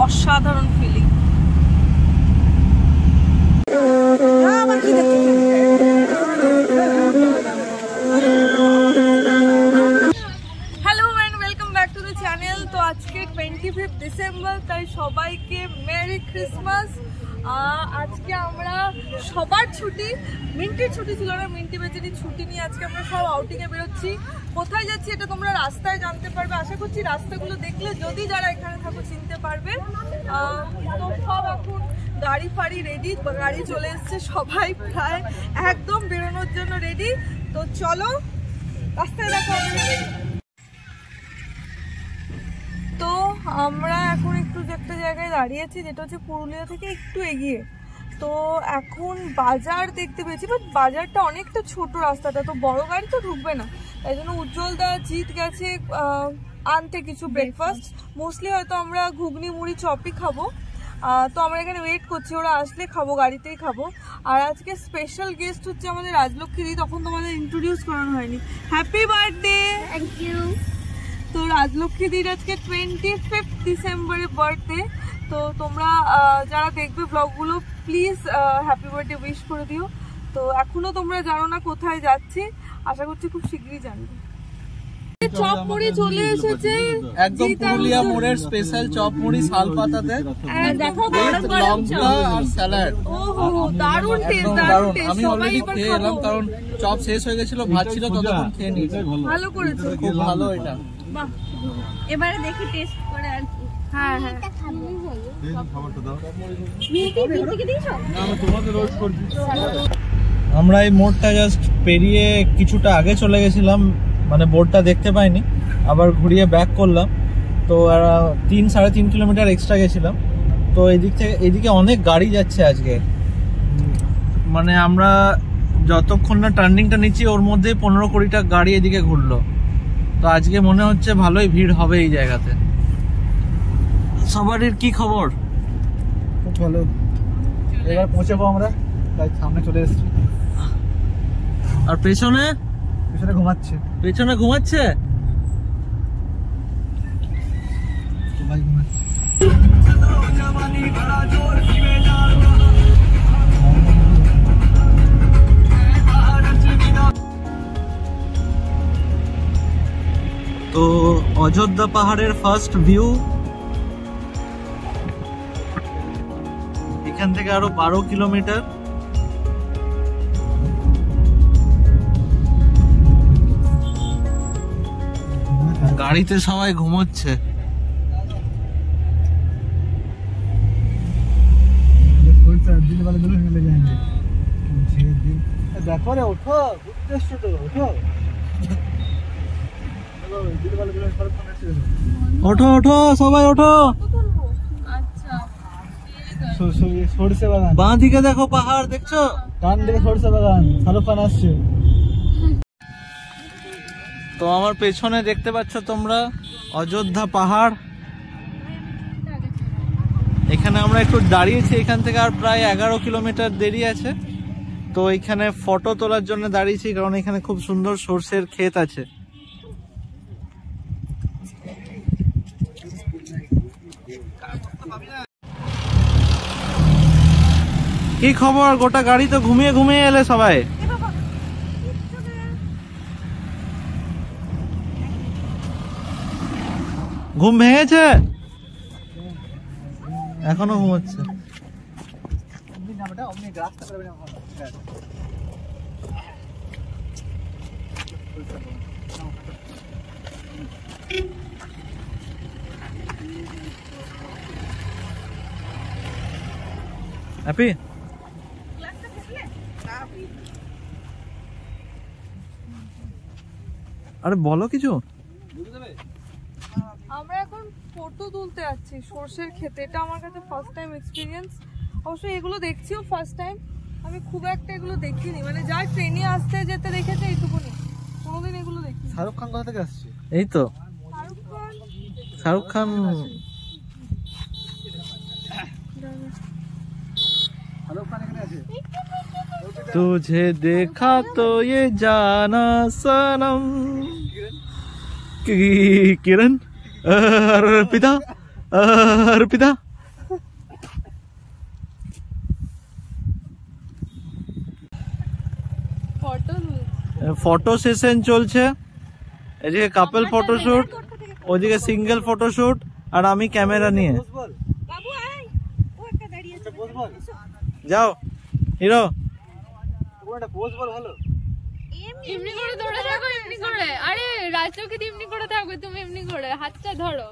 অসাধারণ feeling. Hello and welcome back to the channel. তো আজকে 25 ডিসেম্বর, তাই সবাইকে মেরি ক্রিসমাস। আজকে আমরা সবার ছুটি, মিন্টির ছুটি ছিল না, মিন্টি বেচারি ছুটি নিয়ে আজকে আমরা সব আউটিংয়ে বেরোচ্ছি। কোথায় যাচ্ছি এটা তোমরা রাস্তায় জানতে পারবে। আশা করছি রাস্তাগুলো দেখলে যদি যারা এখানে থাকো চিনতে পারবে। তো সব এখন গাড়ি ফাড়ি রেডি, গাড়ি চলে এসছে, সবাই প্রায় একদম বেরোনোর জন্য রেডি। তো চলো রাস্তায় দেখা হবে। তো আমরা এখন একটু একটা জায়গায় দাঁড়িয়েছি, যেটা হচ্ছে পুরুলিয়া থেকে একটু এগিয়ে। তো এখন বাজার দেখতে পেয়েছি, বাট বাজারটা অনেকটা ছোট, রাস্তাটা তো বড় গাড়ি তো ঢুকবে না, তাই জন্য উজ্জ্বলদা জিত গেছে আনতে কিছু ব্রেকফাস্ট। মোস্টলি হয়তো আমরা ঘুগনি মুড়ি চপই খাবো। তো আমরা এখানে ওয়েট করছি, ওরা আসলে খাবো, গাড়িতেই খাবো। আর আজকে স্পেশাল গেস্ট হচ্ছে আমাদের রাজলক্ষ্মী দি, তখন তোমাদের ইন্ট্রোডিউস করানো হয়নি। Happy birthday. Thank you. তো রাজলক্ষ্মী দির আজকে 25 ডিসেম্বরে বার্থডে। তো তোমরা যারা দেখবে ব্লগগুলো প্লিজ হ্যাপি বার্থডে উইশ করে দিও। তো এখনো তোমরা জানো না কোথায় যাচ্ছি, আশা করছি খুব শীঘ্রই জানবে। চপ মুড়ি চলে এসেছে, একদম পুরুলিয়া মোড়ের স্পেশাল চপ মুড়ি শালপাতাতে, দেখো লঙ্কা আর স্যালাড। ওহো দারুণ টেস্ট, দারুণ টেস্ট। আমি অলরেডি খেয়ে এলাম, কারণ চপ শেষ হয়ে গেছিল, ভাত ছিল ততক্ষণ খেয়ে নিয়েছি। ভালো করেছো, খুব ভালো এটা। বাহ, এবারে দেখি টেস্ট করে আর কি। হ্যাঁ হ্যাঁ আমরা এই মোড়টা জাস্ট পেরিয়ে কিছুটা আগে চলে গেছিলাম, মানে বোর্ডটা দেখতে পাইনি, আবার ঘুরিয়ে ব্যাক করলাম। তো 3-3.5 কিলোমিটার এক্সট্রা গেছিলাম। তো এদিকে অনেক গাড়ি যাচ্ছে আজকে, মানে আমরা যতক্ষণ না টার্নিংটা নিচ্ছি ওর মধ্যে 15-20টা গাড়ি এদিকে ঘুরলো। তো আজকে মনে হচ্ছে ভালোই ভিড় হবে এই জায়গাতে। সবারই কি খবর? খুব ভালো। এবার পৌঁছাবো আমরা, তাই সামনে চলে এসেছি। আর পেছনে ঘুমাচ্ছে, পেছনে ঘুমাচ্ছে সবাই ঘুমাচ্ছে। তো অযোধ্যা পাহাড়ের ফার্স্ট ভিউ, এখান থেকে আরো 12 কিলোমিটার। গাড়িতে সবাই ঘুমোচ্ছে। দেখো রে, ওঠো, ঘুরতে এসছো তো, ওঠো ওঠো ওঠো সবাই ওঠো। আচ্ছা সরষে বাগান, বাঁ দিকে দেখো পাহাড় দেখছো, ডান দিকে সরষে বাগান, শাহরুখ খান আসছে। তো আমার পেছনে দেখতে পাচ্ছ তোমরা অযোধ্যা পাহাড়। এখানে আমরা একটু দাঁড়িয়েছি, এখান থেকে আর প্রায় 11 কিলোমিটার দেরি আছে। তো এখানে ফটো তোলার জন্য দাঁড়িয়েছি, কারণ এখানে খুব সুন্দর সরষের ক্ষেত আছে। কি খবর? গোটা গাড়ি তো ঘুমিয়ে ঘুমিয়ে এলে সবাই। ঘুম ভেঙেছে? এখনো ঘুমোচ্ছে। হ্যাপি? আরে বলো কিছু। আমরা এখন ফটো তুলতে যাচ্ছি সরষের ক্ষেতে, এটা আমার কাছে ফার্স্ট টাইম এক্সপিরিয়েন্স। অবশ্যই এগুলো দেখছিও ফার্স্ট টাইম, আমি খুব একটা এগুলো দেখিনি, মানে যা ট্রেনে আসতে যেতে দেখেছে এইটুকুনি, কোনোদিন এগুলো দেখিনি। শাহরুখ খান কোথা থেকে আসছে? এই তো শাহরুখ খান। तुझे देखा तो ये जाना सनम। किरण अर्पिता अर्पिता ফটো সেশন চলছে, এদিকে কাপল ফটোশুট, ওদিকে সিঙ্গেল ফটোশুট, আর আমি ক্যামেরা নিয়ে। যাও হিরো, এমনি করে দৌড়ে থাকো, এমনি করে। আরে রাজকে এমনি করে থাকবে, তুমি এমনি করে হাতটা ধরো।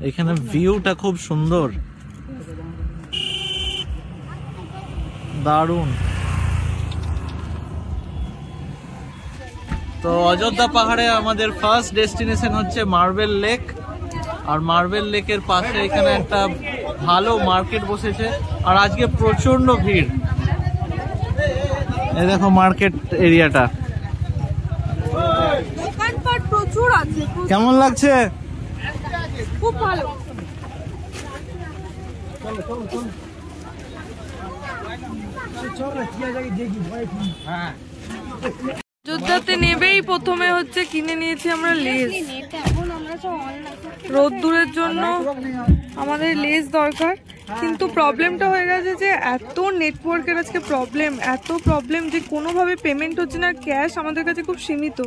এখানে ভিউটা খুব সুন্দর, দারুণ। তো অযোধ্যা পাহাড়ে আমাদের ফার্স্ট ডেস্টিনেশন হচ্ছে মার্বেল লেক। আর মার্বেল লেকের পাশে এখানে একটা ভালো মার্কেট বসেছে, আর আজকে প্রচন্ড ভিড়। এই দেখো মার্কেট এরিয়াটা, দোকানপাট প্রচুর আছে। কেমন লাগছে? খুব ভালো। অযোধ্যাতে নেবেই প্রথমে হচ্ছে কিনে নিয়েছি আমরা লেস। রোদ্দুরের জন্য আমাদের লেস দরকার, কিন্তু প্রবলেমটা হয়ে গেছে যে এত নেটওয়ার্কের আজকে প্রবলেম, এত প্রবলেম যে কোনোভাবে পেমেন্ট হচ্ছে না, ক্যাশ আমাদের কাছে খুব সীমিত।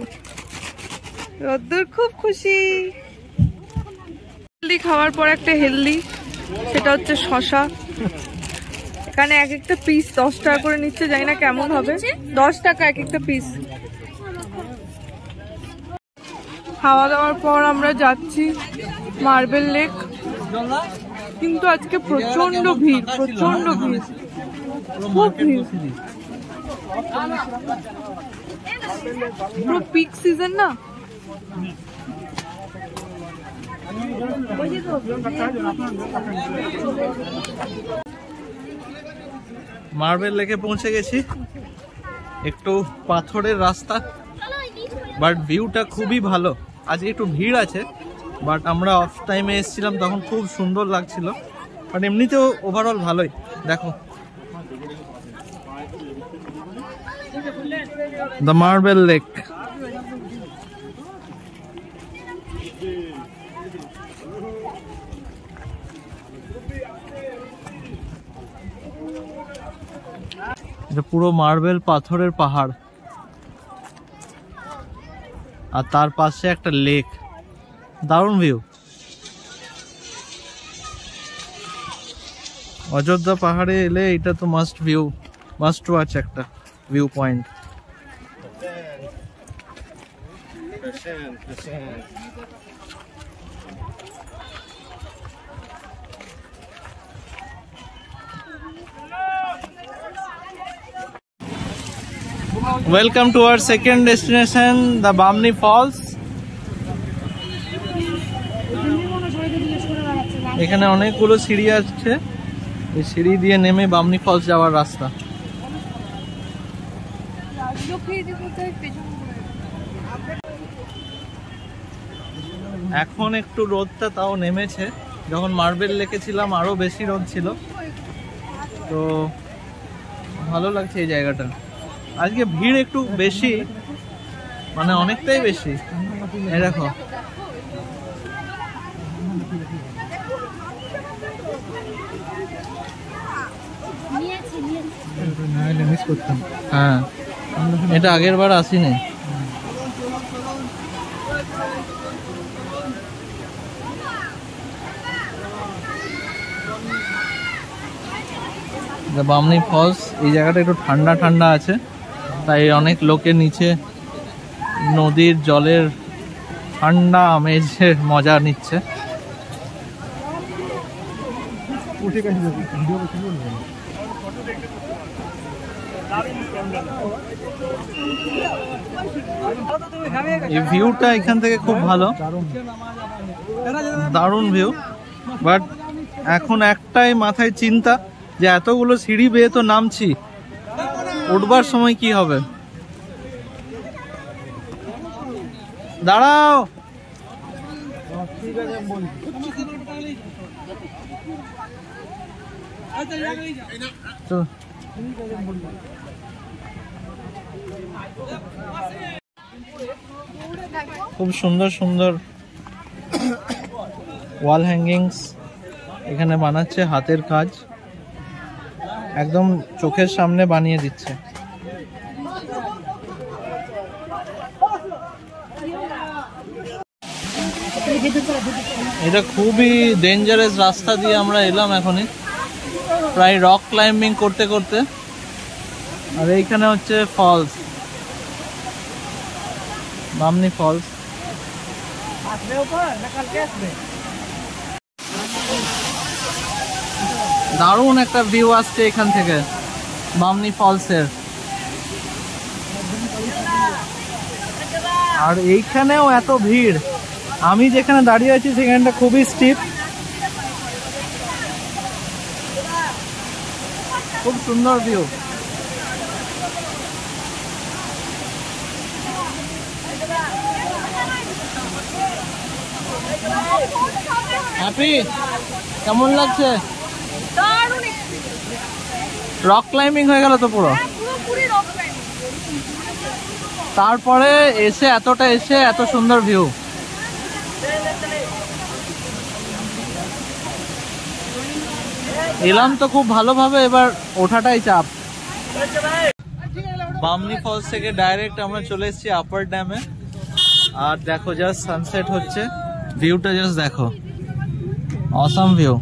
রোদ্দুর খুব খুশি। হেলদি খাওয়ার পর একটা হেলদি, সেটা হচ্ছে শশা। এখানে এক একটা পিস 10 টাকা করে নিচ্ছে, জানি না কেমন হবে। 10 টাকা এক একটা পিস। খাওয়া দাওয়ার পর আমরা যাচ্ছি মার্বেল লেক, কিন্তু আজকে প্রচন্ড ভিড়, প্রচন্ড ভিড়, খুব ভিড়। পুরো পিক সিজন না। মার্বেল লেকে পৌঁছে গেছি, একটু পাথরের রাস্তা, বাট ভিউটা খুবই ভালো। আজকে একটু ভিড় আছে, বাট আমরা অফ টাইমে এসেছিলাম তখন খুব সুন্দর লাগছিল, বাট এমনিতেও ওভারঅল ভালোই। দেখো দ্য মার্বেল লেক। এটা পুরো মার্বেল পাথরের পাহাড়, আর তার পাশে একটা লেক, দারুণ ভিউ। অযোধ্যা পাহাড়ে এলে এটা তো মাস্ট ভিউ, মাস্ট ওয়াচ একটা view point. Welcome to our second destination, the Bamni Falls. এখানে অনেকগুলো সিঁড়ি আছে, এই সিঁড়ি দিয়ে নেমে বামনি ফলস যাওয়ার রাস্তা। এখন একটু রোদটা তাও নেমেছে, যখন মার্বেল লেকে ছিলাম আরো বেশি রোদ ছিল, তো ভালো লাগছে এই জায়গাটা। আজকে ভিড় একটু বেশি, মানে অনেকটাই বেশি। এই দেখো হ্যাঁ, এটা আগের বার আসিনি। বামনি ফলস, এই জায়গাটা একটু ঠান্ডা ঠান্ডা আছে, তাই অনেক লোকের নিচে নদীর জলের ঠান্ডা আমেজের মজা নিচ্ছে। এই ভিউটা এখান থেকে খুব ভালো, দারুণ ভিউ। বাট এখন একটাই মাথায় চিন্তা যে এতগুলো সিঁড়ি বেয়ে তো নামছি, উঠবার সময় কি হবে। দাঁড়াও, খুব সুন্দর সুন্দর ওয়াল হ্যাঙ্গিংস এখানে বানাচ্ছে, হাতের কাজ, একদম চোখের সামনে বানিয়ে দিচ্ছে। এটা খুবই ডেঞ্জারাস রাস্তা দিয়ে আমরা এলাম এখনই, প্রায় রক ক্লাইম্বিং করতে করতে। আর এইখানে হচ্ছে ফলস, বামনি ফলস। দারুণ একটা ভিউ আসছে এখান থেকে বামনি ফলসের। আর এইখানেও এত ভিড়, আমি যেখানে দাঁড়িয়ে আছি সেখানটা খুবই স্টিপ, খুব সুন্দর ভিউ। হ্যাপি, কেমন লাগছে? রক ক্লাইম্বিং হয়ে গেল তো পুরো। তারপরে এসে এত সুন্দর ভিউ। এলাম তো খুব ভালোভাবে, এবার ওঠাটাই চাপ। বামনি ফলস থেকে ডাইরেক্ট আমরা চলে এসেছি আপার ড্যামে। আর দেখো জাস্ট সানসেট হচ্ছে, ভিউটা জাস্ট দেখো, অসাম ভিউ,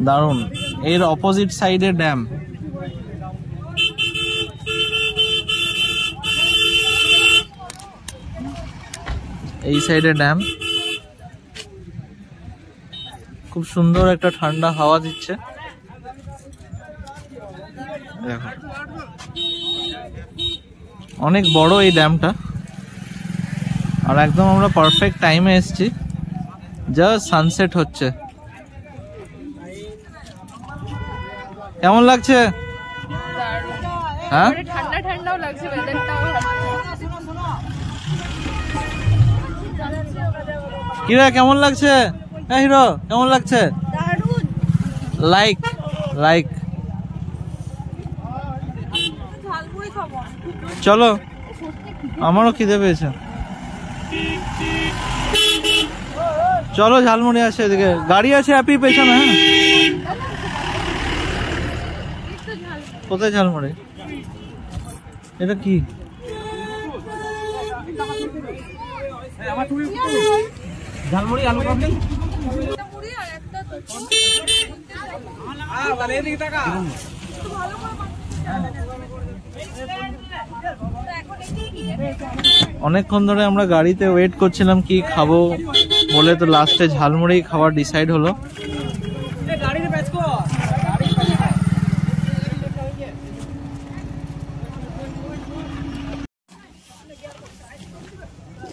দারুণ। এর অপোজিট সাইডে ড্যাম। এই সাইডে ড্যাম, খুব সুন্দর একটা ঠান্ডা হাওয়া দিচ্ছে। দেখো অনেক বড় এই ড্যামটা। আর একদম আমরা পারফেক্ট টাইমে এসেছি, জাস্ট সানসেট হচ্ছে। কেমন লাগছে? হ্যাঁ, ঠান্ডা ঠান্ডাও লাগছে, ওয়েদারটাও কি রে কেমন লাগছে? হ্যাঁ হিরো, কেমন লাগছে? লাইক লাইক চলো, আমারও খিদে পেয়েছে, চলো ঝালমুড়ি আছে এদিকে, গাড়ি আছে হ্যাপি পেছনে। হ্যাঁ, কোথায় ঝালমুড়ি? এটা কি? ঝালমুড়ি আলু কাবলি। অনেকক্ষণ ধরে আমরা গাড়িতে ওয়েট করছিলাম কি খাবো বলে, তো লাস্টে ঝালমুড়ি খাওয়ার ডিসাইড হলো।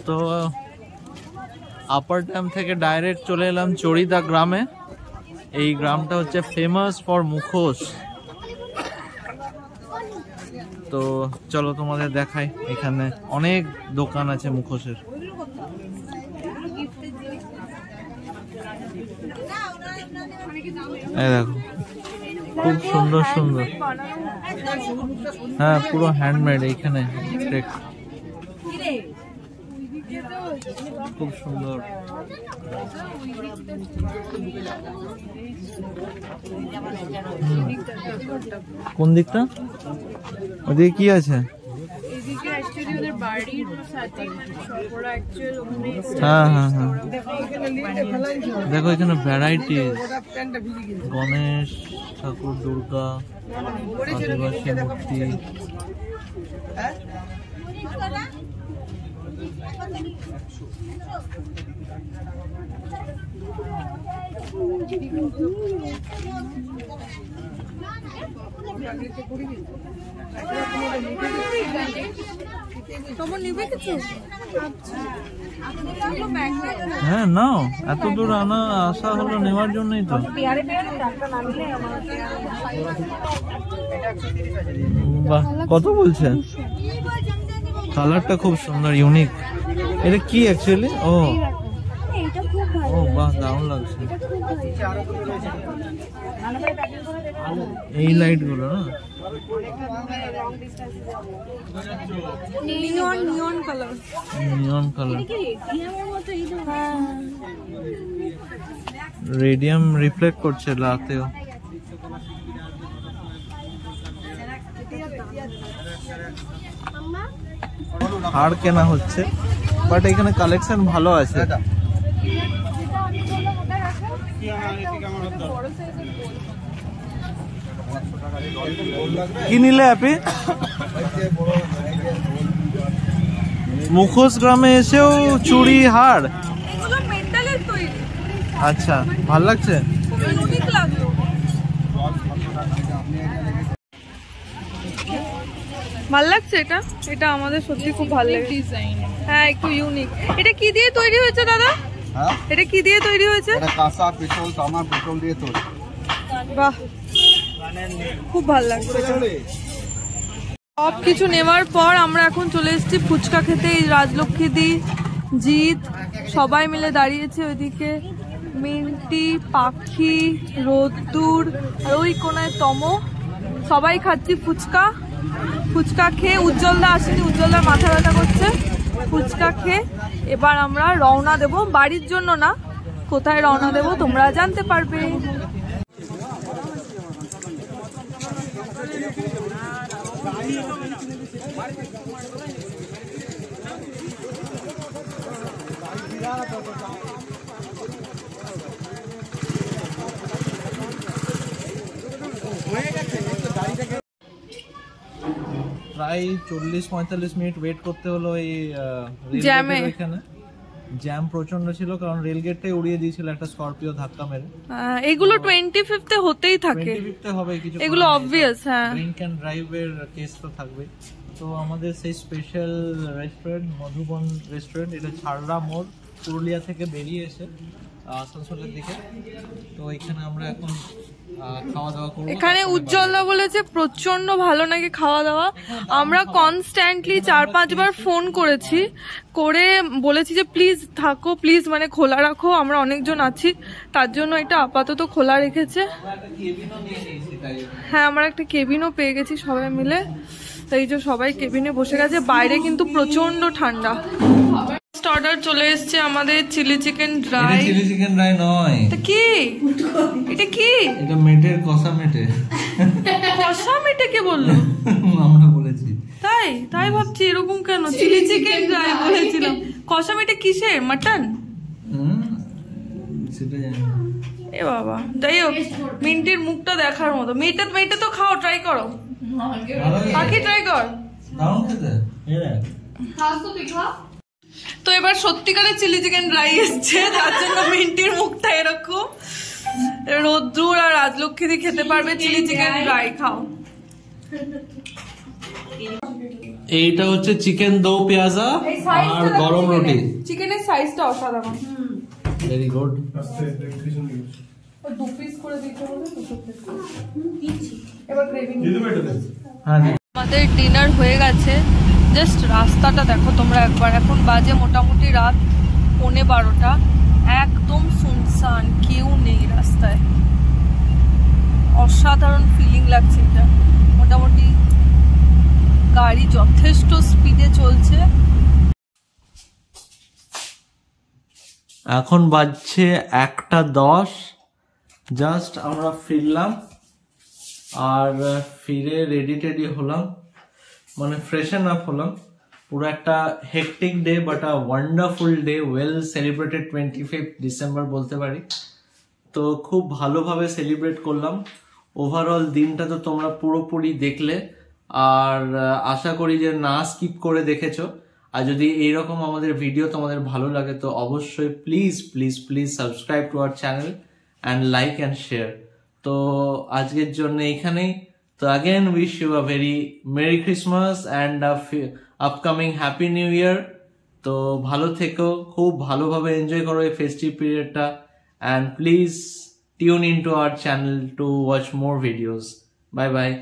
তো আপার ড্যাম থেকে ডাইরেক্ট চলে এলাম চড়িদা গ্রামে। এই গ্রামটা হচ্ছে ফেমাস ফর মুখোশ। তো চলো তোমাদের দেখাই, এখানে অনেক দোকান আছে মুখোশের। এই দেখো খুব সুন্দর সুন্দর, হ্যাঁ পুরো হ্যান্ডমেড। এইখানে খুব সুন্দর। কোন দিকটা? ওদিকে কি আছে? হ্যাঁ হ্যাঁ হ্যাঁ, দেখো এখানে ভ্যারাইটি, গণেশ ঠাকুর, দুর্গা, আদিবাসী মূর্তি। হ্যাঁ নাও, এত দূর আসা হলো নেওয়ার জন্যই তো। বাহ, কত বলছে? কালারটা খুব সুন্দর, ইউনিক। এটা কি অ্যাকচুয়ালি? ও ও বাহ, দারুণ লাগছে এই লাইট গুলো না। নিয়ন কালার, নিয়ন কালার, রেডিয়াম রিফ্লেক্ট করছে রাতেও। হাড় কেনা হচ্ছে বাট এখানে কালেকশন ভালো আছে। কি নিলে আপনি? মুখোশ গ্রামে এসেও চুড়ি হার, এগুলো মেটালের তৈরি। আচ্ছা, ভালো লাগছে, খুব ইউনিক লাগলো। ভাল লাগছে এটা, এটা আমাদের সত্যি খুব ভালো লাগে ডিজাইন। হ্যাঁ, একটু ইউনিক। এটা কি দিয়ে তৈরি হয়েছে দাদা? হ্যাঁ, এটা কি দিয়ে তৈরি হয়েছে? এটা কাঁসা পিতল তামা পিতল দিয়ে তৈরি। বাহ, খুব ভালো লাগছে। সব কিছু নেওয়ার পর আমরা এখন চলে এসেছি ফুচকা খেতে। এই রাজলক্ষ্মীদি, জিৎ সবাই মিলে দাঁড়িয়েছে ওইদিকে, মিন্টি, পাখি, রোদ্দুর আর ওই কোনায় তম, সবাই খাচ্ছি ফুচকা। ফুচকা খেয়ে উজ্জ্বলদা আসেনি, উজ্জ্বলদার মাথা ব্যথা করছে। ফুচকা খেয়ে এবার আমরা রওনা দেব, বাড়ির জন্য না, কোথায় রওনা দেব তোমরা জানতে পারবে। প্রায় 40-45 মিনিট ওয়েট করতে হলো এই জ্যামে। এখানে জ্যাম প্রচন্ড ছিল, কারণ রেলগেটটাই উড়িয়ে দিয়েছিল একটা স্করপিও ধাক্কা মেরে। এগুলো 25 হতেই থাকে, 25 হবে কিছু, এগুলো অবভিয়াস। হ্যাঁ, ড্রিঙ্ক এন্ড ড্রাইভের কেস তো থাকবে। তো আমাদের সেই স্পেশাল রেস্টুরেন্ট মধুবন রেস্টুরেন্ট, এটা ছাড়রা মোড়, পুরুলিয়া থেকে বেরিয়ে এসে আসানসোলের দিকে। তো এখানে আমরা এখন খাওয়া দাওয়া করবো। এখানে উজ্জ্বলদা বলেছে প্রচন্ড ভালো নাকি খাওয়া দাওয়া। আমরা কনস্ট্যান্টলি 4-5 বার ফোন করেছি, করে বলেছি যে প্লিজ থাকো, প্লিজ মানে খোলা রাখো, আমরা অনেকজন আছি, তার জন্য এটা আপাতত খোলা রেখেছে। হ্যাঁ, আমরা একটা কেবিনও পেয়ে গেছি সবাই মিলে, এই যে সবাই কেবিনে বসে গেছে। বাইরে কিন্তু প্রচন্ড ঠান্ডা। অর্ডার চলে এসছে আমাদের chilli chicken dry. Chilli chicken dry নয়, এটা কি? এটা কি? এটা মেটের কষা মেটে। কষা মেটে কে বললো? আমরা বলেছি তাই তাই ভাবছি এরকম কেন, চিলি চিকেন ড্রাই বলেছিলাম। কষা মেটে কিসের? মাটন? সেটা জানি না। এ বাবা, যাই হোক, মিন্টির মুখটা দেখার মতো। মেটে তো খাও, ট্রাই করো, পাখি ট্রাই কর। দারুণ খেতে। তো এবার সত্যিকারের চিলি চিকেন ড্রাই এসছে, তার জন্য মিন্টির মুখটা এরকম। রোদ্দুর আর রাজলক্ষ্মী দিয়ে খেতে পারবে চিলি চিকেন ড্রাই। খাও। এইটা হচ্ছে চিকেন দো পেঁয়াজা আর গরম রুটি। চিকেনের সাইজটা অসাধারণ, ভেরি গুড। 2 পিস করে দিতে হবে। এবার গ্রেভি হ্যাঁ, আমাদের ডিনার হয়ে গেছে। জাস্ট রাস্তাটা দেখো তোমরা একবার। এখন বাজে মোটামুটি রাত 11:15, একদম সুনসান, কেউ নেই রাস্তায়। অসাধারণ ফিলিং লাগছে এটা। মোটামুটি গাড়ি যথেষ্ট স্পিডে চলছে। এখন বাজছে 1:10। জাস্ট আমরা ফিরলাম, আর ফিরে রেডি টেডি হলাম, মানে ফ্রেশন আপ হলাম। পুরো একটা hectic day but a wonderful day, well celebrated 25 December বলতে পারি। তো খুব ভালোভাবে সেলিব্রেট করলাম। ওভারঅল দিনটা তো তোমরা পুরোপুরি দেখলে, আর আশা করি যে না স্কিপ করে দেখেছো। আর যদি এইরকম আমাদের ভিডিও তোমাদের ভালো লাগে তো অবশ্যই please please please subscribe to our channel and like and share. তো আজকের জন্য এইখানেই। তো again wish you a very Merry Christmas and a upcoming Happy New Year. তো ভালো থেকো, খুব ভালোভাবে এনজয় করো এই festive পিরিয়ডটা, and please tune into our channel to watch more videos. Bye bye.